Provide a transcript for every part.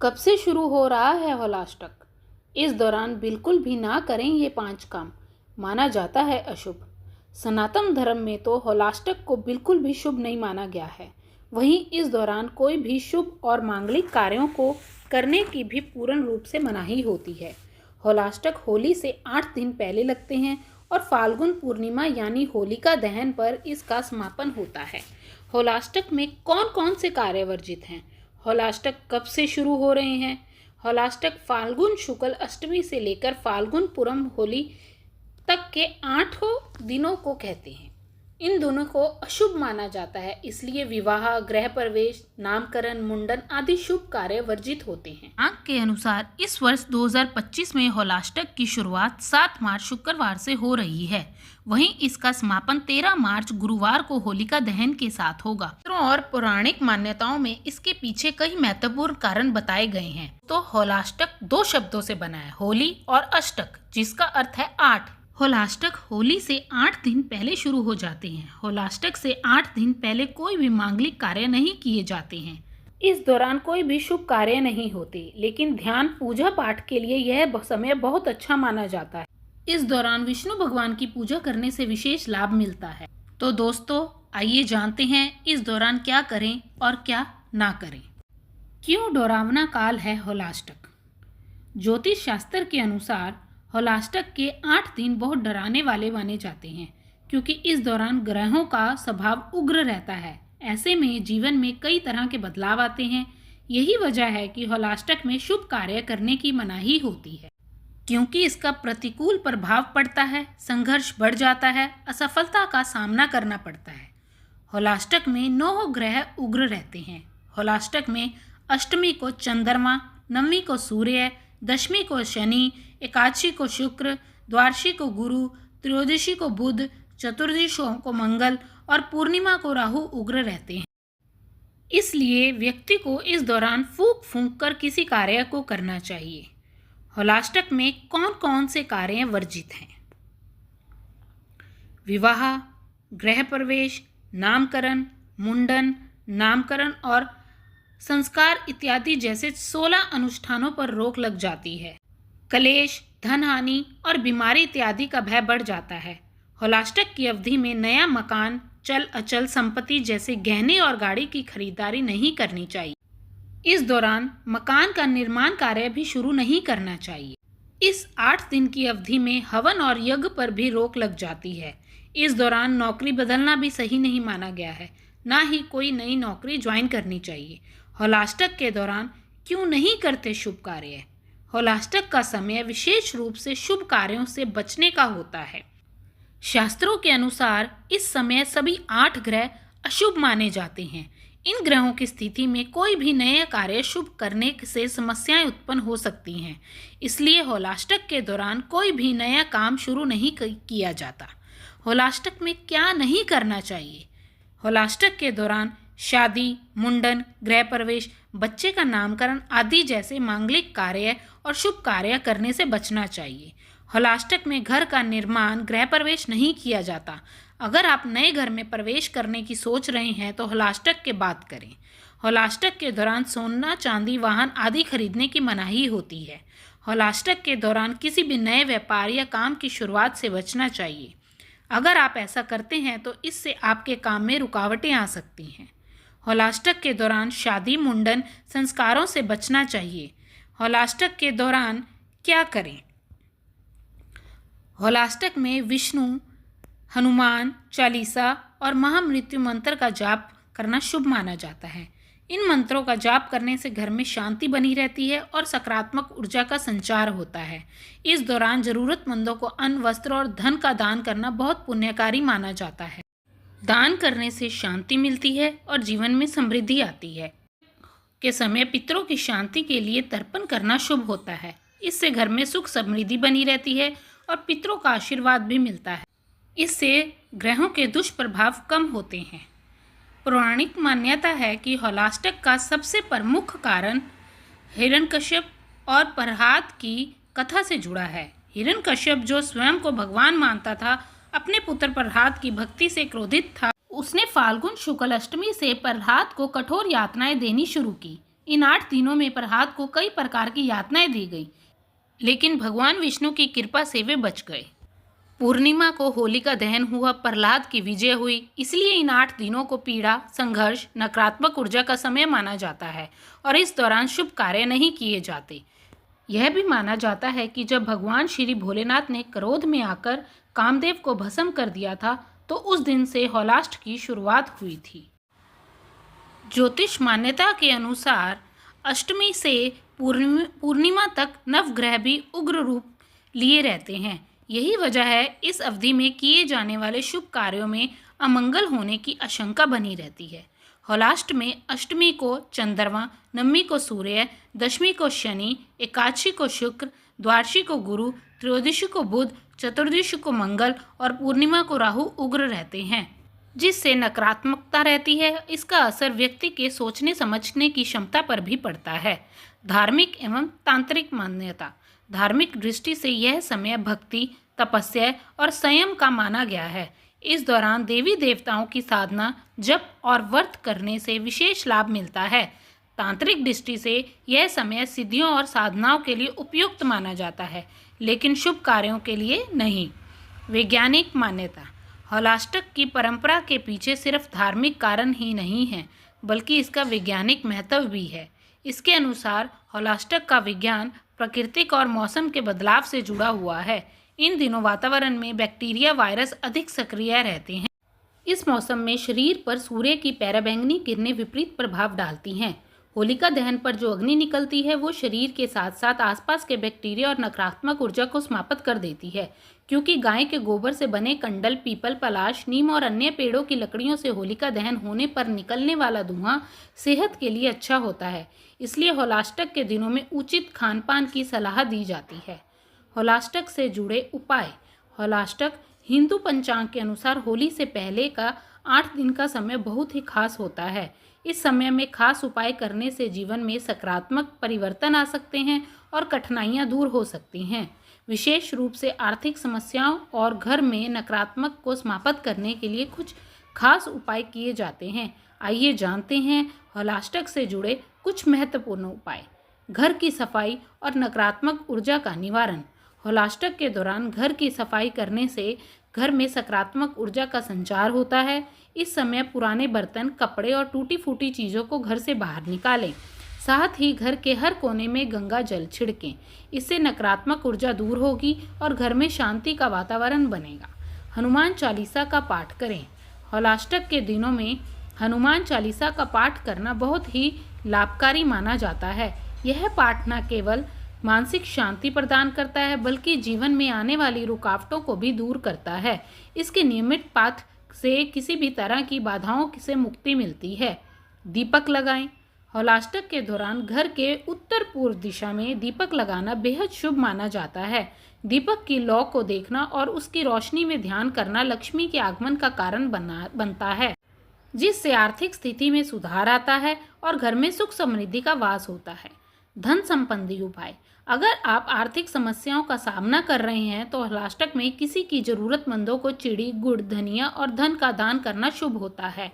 कब से शुरू हो रहा है होलाष्टक? इस दौरान बिल्कुल भी ना करें ये 5 काम, माना जाता है अशुभ। सनातन धर्म में तो होलाष्टक को बिल्कुल भी शुभ नहीं माना गया है। वहीं इस दौरान कोई भी शुभ और मांगलिक कार्यों को करने की भी पूर्ण रूप से मनाही होती है। होलाष्टक होली से 8 दिन पहले लगते हैं और फाल्गुन पूर्णिमा यानी होलिका दहन पर इसका समापन होता है। होलाष्टक में कौन कौन से कार्य वर्जित हैं? होलाष्टक कब से शुरू हो रहे हैं? होलाष्टक फाल्गुन शुक्ल अष्टमी से लेकर फाल्गुन पूर्णिमा होली तक के 8 दिनों को कहते हैं। इन दोनों को अशुभ माना जाता है, इसलिए विवाह, गृह प्रवेश, नामकरण, मुंडन आदि शुभ कार्य वर्जित होते हैं। आंक के अनुसार इस वर्ष 2025 में होलाष्टक की शुरुआत 7 मार्च शुक्रवार से हो रही है। वहीं इसका समापन 13 मार्च गुरुवार को होलिका दहन के साथ होगा। और पौराणिक मान्यताओं में इसके पीछे कई महत्वपूर्ण कारण बताए गए हैं। तो होलाष्टक 2 शब्दों से बना है, होली और अष्टक, जिसका अर्थ है 8। होलाष्टक होली से 8 दिन पहले शुरू हो जाते हैं। होलाष्टक से 8 दिन पहले कोई भी मांगलिक कार्य नहीं किए जाते हैं। इस दौरान कोई भी शुभ कार्य नहीं होते, लेकिन ध्यान पूजा पाठ के लिए यह समय बहुत अच्छा माना जाता है। इस दौरान विष्णु भगवान की पूजा करने से विशेष लाभ मिलता है। तो दोस्तों, आइए जानते हैं इस दौरान क्या करें और क्या ना करें। क्यों डरावना काल है होलाष्टक? ज्योतिष शास्त्र के अनुसार होलाष्टक के 8 दिन बहुत डराने वाले माने जाते हैं, क्योंकि इस दौरान ग्रहों का स्वभाव उग्र रहता है। ऐसे में जीवन में कई तरह के बदलाव आते हैं। यही वजह है कि होलाष्टक में शुभ कार्य करने की मनाही होती है, क्योंकि इसका प्रतिकूल प्रभाव पड़ता है, संघर्ष बढ़ जाता है, असफलता का सामना करना पड़ता है। होलाष्टक में 9 ग्रह उग्र रहते हैं। होलाष्टक में अष्टमी को चंद्रमा, नवमी को सूर्य, दशमी को शनि, एकादशी को शुक्र, द्वादशी को गुरु, त्रयोदशी को बुध, चतुर्दशी को मंगल और पूर्णिमा को राहु उग्र रहते हैं। इसलिए व्यक्ति को इस दौरान फूंक फूंक कर किसी कार्य को करना चाहिए। होलाष्टक में कौन कौन से कार्य वर्जित हैं? विवाह, गृह प्रवेश, नामकरण, मुंडन, नामकरण और संस्कार इत्यादि जैसे 16 अनुष्ठानों पर रोक लग जाती है। कलेश, धन हानि और बीमारी इत्यादि का भय बढ़ जाता है। होलाष्टक की अवधि में नया मकान, चल अचल संपत्ति जैसे गहने और गाड़ी की खरीदारी नहीं करनी चाहिए। इस दौरान मकान का निर्माण कार्य भी शुरू नहीं करना चाहिए। इस 8 दिन की अवधि में हवन और यज्ञ पर भी रोक लग जाती है। इस दौरान नौकरी बदलना भी सही नहीं माना गया है, ना ही कोई नई नौकरी ज्वाइन करनी चाहिए। होलाष्टक के दौरान क्यों नहीं करते शुभ कार्य? होलाष्टक का समय विशेष रूप से शुभ कार्यों से बचने का होता है। शास्त्रों के अनुसार इस समय सभी 8 ग्रह अशुभ माने जाते हैं। इन ग्रहों की स्थिति में कोई भी नया कार्य शुभ करने से समस्याएं उत्पन्न हो सकती हैं। इसलिए होलाष्टक के दौरान कोई भी नया काम शुरू नहीं किया जाता। होलाष्टक में क्या नहीं करना चाहिए? होलाष्टक के दौरान शादी, मुंडन, गृह प्रवेश, बच्चे का नामकरण आदि जैसे मांगलिक कार्य और शुभ कार्य करने से बचना चाहिए। होलाष्टक में घर का निर्माण, गृह प्रवेश नहीं किया जाता। अगर आप नए घर में प्रवेश करने की सोच रहे हैं तो होलाष्टक के बाद करें। होलाष्टक के दौरान सोना, चांदी, वाहन आदि खरीदने की मनाही होती है। होलाष्टक के दौरान किसी भी नए व्यापार या काम की शुरुआत से बचना चाहिए। अगर आप ऐसा करते हैं तो इससे आपके काम में रुकावटें आ सकती हैं। होलाष्टक के दौरान शादी, मुंडन, संस्कारों से बचना चाहिए। होलाष्टक के दौरान क्या करें? होलाष्टक में विष्णु, हनुमान चालीसा और महामृत्यु मंत्र का जाप करना शुभ माना जाता है। इन मंत्रों का जाप करने से घर में शांति बनी रहती है और सकारात्मक ऊर्जा का संचार होता है। इस दौरान जरूरतमंदों को अन्न, वस्त्र और धन का दान करना बहुत पुण्यकारी माना जाता है। दान करने से शांति मिलती है और जीवन में समृद्धि आती है। के समय पितरों की शांति के लिए तर्पण करना शुभ होता है। इससे घर में सुख समृद्धि बनी रहती है और पितरों का आशीर्वाद भी मिलता है। इससे ग्रहों के दुष्प्रभाव कम होते हैं। पौराणिक मान्यता है कि होलाष्टक का सबसे प्रमुख कारण हिरण्यकश्यप और प्रह्लाद की कथा से जुड़ा है। हिरण्यकश्यप, जो स्वयं को भगवान मानता था, अपने पुत्र प्रह्लाद की भक्ति से क्रोधित था। उसने फाल्गुन शुक्ल अष्टमी से प्रह्लाद को कठोर यातनाएं देनी शुरू की। इन 8 दिनों में प्रहलाद को कई प्रकार की यातनाएं दी गई, लेकिन भगवान विष्णु की कृपा से वे बच गए। पूर्णिमा को होलिका दहन हुआ, प्रहलाद की विजय हुई। इसलिए इन 8 दिनों को पीड़ा, संघर्ष, नकारात्मक ऊर्जा का समय माना जाता है और इस दौरान शुभ कार्य नहीं किए जाते। यह भी माना जाता है कि जब भगवान श्री भोलेनाथ ने क्रोध में आकर कामदेव को भस्म कर दिया था, तो उस दिन से होलाष्ट की शुरुआत हुई थी। ज्योतिष मान्यता के अनुसार अष्टमी से पूर्णिमा तक नवग्रह भी उग्र रूप लिए रहते हैं। यही वजह है इस अवधि में किए जाने वाले शुभ कार्यों में अमंगल होने की आशंका बनी रहती है। होलाष्ट में अष्टमी को चंद्रमा, नवमी को सूर्य, दशमी को शनि, एकादशी को शुक्र, द्वादशी को गुरु, त्रयोदशी को बुध, चतुर्दशी को मंगल और पूर्णिमा को राहु उग्र रहते हैं, जिससे नकारात्मकता रहती है। इसका असर व्यक्ति के सोचने समझने की क्षमता पर भी पड़ता है। धार्मिक एवं तांत्रिक मान्यता। धार्मिक दृष्टि से यह समय भक्ति, तपस्या और संयम का माना गया है। इस दौरान देवी देवताओं की साधना, जप और व्रत करने से विशेष लाभ मिलता है। तांत्रिक दृष्टि से यह समय सिद्धियों और साधनाओं के लिए उपयुक्त माना जाता है, लेकिन शुभ कार्यों के लिए नहीं। वैज्ञानिक मान्यता। होलाष्टक की परंपरा के पीछे सिर्फ धार्मिक कारण ही नहीं है, बल्कि इसका वैज्ञानिक महत्व भी है। इसके अनुसार होलाष्टक का विज्ञान प्राकृतिक और मौसम के बदलाव से जुड़ा हुआ है। इन दिनों वातावरण में बैक्टीरिया, वायरस अधिक सक्रिय रहते हैं। इस मौसम में शरीर पर सूर्य की पराबैंगनी किरणें विपरीत प्रभाव डालती हैं। होलिका दहन पर जो अग्नि निकलती है वो शरीर के साथ साथ आसपास के बैक्टीरिया और नकारात्मक ऊर्जा को समाप्त कर देती है। क्योंकि गाय के गोबर से बने कंडल, पीपल, पलाश, नीम और अन्य पेड़ों की लकड़ियों से होलिका दहन होने पर निकलने वाला धुआं सेहत के लिए अच्छा होता है। इसलिए होलाष्टक के दिनों में उचित खान पान की सलाह दी जाती है। होलाष्टक से जुड़े उपाय। होलाष्टक हिंदू पंचांग के अनुसार होली से पहले का 8 दिन का समय बहुत ही खास होता है। इस समय में खास उपाय करने से जीवन में सकारात्मक परिवर्तन आ सकते हैं और कठिनाइयां दूर हो सकती हैं। विशेष रूप से आर्थिक समस्याओं और घर में नकारात्मक को समाप्त करने के लिए कुछ खास उपाय किए जाते हैं। आइए जानते हैं होलाष्टक से जुड़े कुछ महत्वपूर्ण उपाय। घर की सफाई और नकारात्मक ऊर्जा का निवारण। होलाष्टक के दौरान घर की सफाई करने से घर में सकारात्मक ऊर्जा का संचार होता है। इस समय पुराने बर्तन, कपड़े और टूटी फूटी चीज़ों को घर से बाहर निकालें। साथ ही घर के हर कोने में गंगा जल छिड़कें। इससे नकारात्मक ऊर्जा दूर होगी और घर में शांति का वातावरण बनेगा। हनुमान चालीसा का पाठ करें। होलाष्टक के दिनों में हनुमान चालीसा का पाठ करना बहुत ही लाभकारी माना जाता है। यह पाठ न केवल मानसिक शांति प्रदान करता है, बल्कि जीवन में आने वाली रुकावटों को भी दूर करता है। इसके नियमित पाठ से किसी भी तरह की बाधाओं से मुक्ति मिलती है। दीपक लगाएं। होलाष्टक के दौरान घर के उत्तर पूर्व दिशा में दीपक लगाना बेहद शुभ माना जाता है। दीपक की लौ को देखना और उसकी रोशनी में ध्यान करना लक्ष्मी के आगमन का कारण बनता है, जिससे आर्थिक स्थिति में सुधार आता है और घर में सुख समृद्धि का वास होता है। धन संबंधी उपाय। अगर आप आर्थिक समस्याओं का सामना कर रहे हैं तो होलाष्टक में किसी की जरूरतमंदों को चिड़ी, गुड़, धनिया और धन का दान करना शुभ होता है।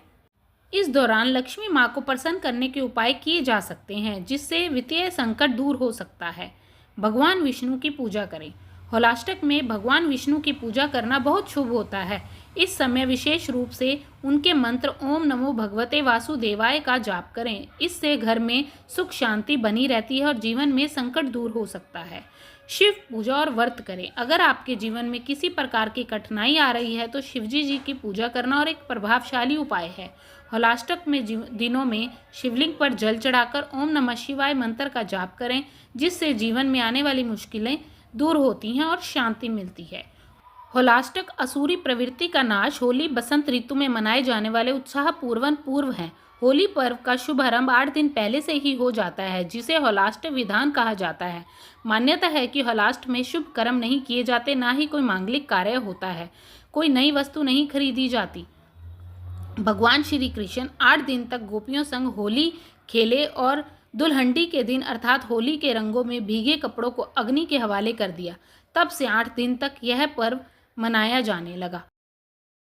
इस दौरान लक्ष्मी माँ को प्रसन्न करने के उपाय किए जा सकते हैं, जिससे वित्तीय संकट दूर हो सकता है। भगवान विष्णु की पूजा करें। होलाष्टक में भगवान विष्णु की पूजा करना बहुत शुभ होता है। इस समय विशेष रूप से उनके मंत्र ओम नमो भगवते वासुदेवाय का जाप करें। इससे घर में सुख शांति बनी रहती है और जीवन में संकट दूर हो सकता है। शिव पूजा और व्रत करें। अगर आपके जीवन में किसी प्रकार की कठिनाई आ रही है तो शिवजी जी की पूजा करना और एक प्रभावशाली उपाय है। होलाष्टक में दिनों में शिवलिंग पर जल चढ़ाकर ओम नमः शिवाय मंत्र का जाप करें, जिससे जीवन में आने वाली मुश्किलें दूर होती हैं और शांति मिलती है। होलाष्टक असुरी प्रवृत्ति का नाश होली बसंत ऋतु में मनाए जाने वाले उत्साहपूर्ण पर्व है। होली पर्व का शुभारंभ 8 दिन पहले से ही हो जाता है, जिसे होलाष्ट विधान कहा जाता है। मान्यता है कि होलाष्ट में शुभ कर्म नहीं किए जाते, ना ही कोई मांगलिक कार्य होता है, कोई नई वस्तु नहीं खरीदी जाती। भगवान श्री कृष्ण 8 दिन तक गोपियों संग होली खेले और दुल्हंडी के दिन अर्थात होली के रंगों में भीगे कपड़ों को अग्नि के हवाले कर दिया। तब से 8 दिन तक यह पर्व मनाया जाने लगा।